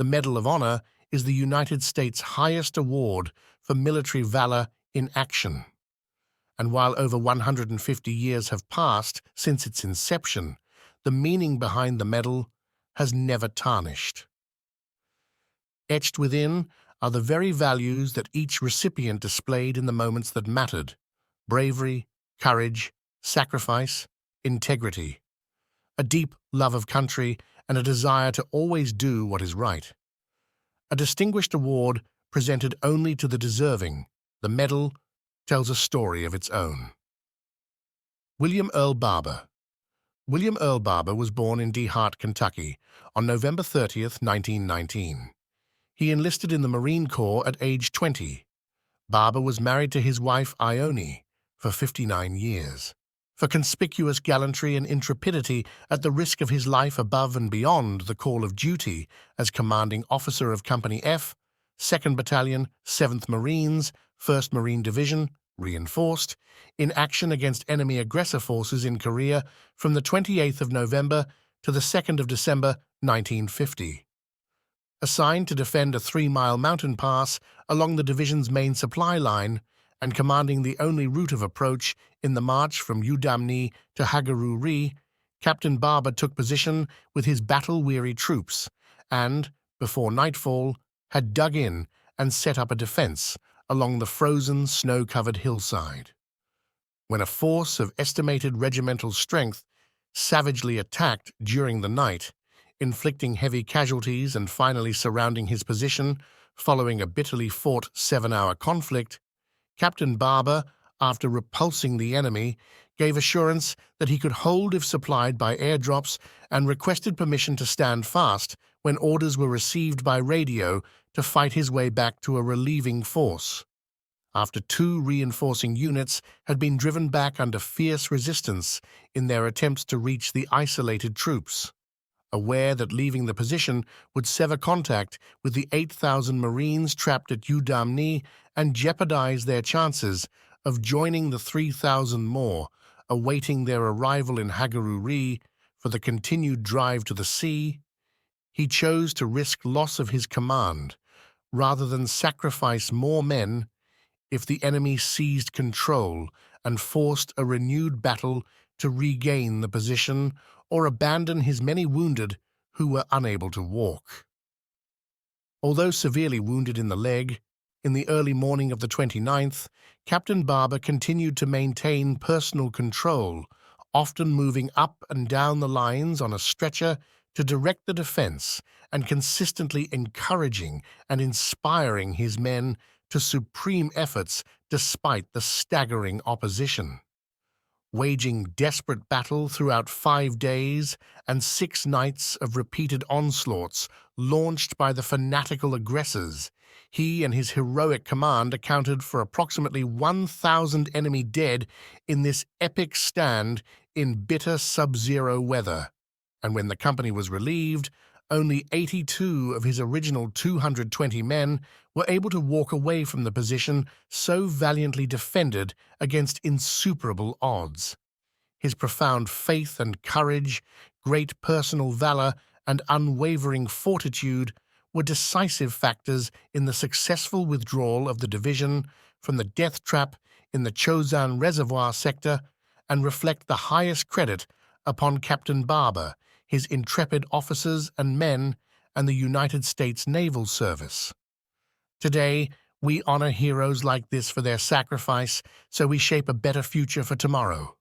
The Medal of Honor is the United States' highest award for military valor in action. And while over 150 years have passed since its inception, the meaning behind the medal has never tarnished. Etched within are the very values that each recipient displayed in the moments that mattered: bravery, courage, sacrifice, integrity, a deep love of country, and a desire to always do what is right. A distinguished award presented only to the deserving, the medal tells a story of its own. William Earl Barber. William Earl Barber was born in DeHart, Kentucky, on November 30th, 1919. He enlisted in the Marine Corps at age 20. Barber was married to his wife Ione for 59 years. For conspicuous gallantry and intrepidity at the risk of his life above and beyond the call of duty as commanding officer of Company F, 2nd Battalion, 7th Marines, 1st Marine Division, reinforced, in action against enemy aggressor forces in Korea from the 28th of November to the 2nd of December 1950. Assigned to defend a 3-mile mountain pass along the division's main supply line and commanding the only route of approach in the march from Udamni to Hagaru-ri, Captain Barber took position with his battle-weary troops and, before nightfall, had dug in and set up a defense along the frozen, snow-covered hillside. When a force of estimated regimental strength savagely attacked during the night, inflicting heavy casualties and finally surrounding his position following a bitterly fought 7-hour conflict, Captain Barber, after repulsing the enemy, gave assurance that he could hold if supplied by airdrops and requested permission to stand fast when orders were received by radio to fight his way back to a relieving force. After 2 reinforcing units had been driven back under fierce resistance in their attempts to reach the isolated troops. Aware that leaving the position would sever contact with the 8,000 Marines trapped at Udamni and jeopardize their chances of joining the 3,000 more awaiting their arrival in Hagaru-ri for the continued drive to the sea, he chose to risk loss of his command rather than sacrifice more men if the enemy seized control and forced a renewed battle to regain the position or abandon his many wounded who were unable to walk. Although severely wounded in the leg, in the early morning of the 29th, Captain Barber continued to maintain personal control, often moving up and down the lines on a stretcher to direct the defense and consistently encouraging and inspiring his men to supreme efforts despite the staggering opposition. Waging desperate battle throughout 5 days and 6 nights of repeated onslaughts launched by the fanatical aggressors, he and his heroic command accounted for approximately 1,000 enemy dead in this epic stand in bitter sub-zero weather. And when the company was relieved, only 82 of his original 220 men were able to walk away from the position so valiantly defended against insuperable odds. His profound faith and courage, great personal valor, and unwavering fortitude were decisive factors in the successful withdrawal of the division from the death trap in the Chosan Reservoir sector and reflect the highest credit upon Captain Barber, his intrepid officers and men, and the United States Naval Service. Today, we honor heroes like this for their sacrifice so we shape a better future for tomorrow.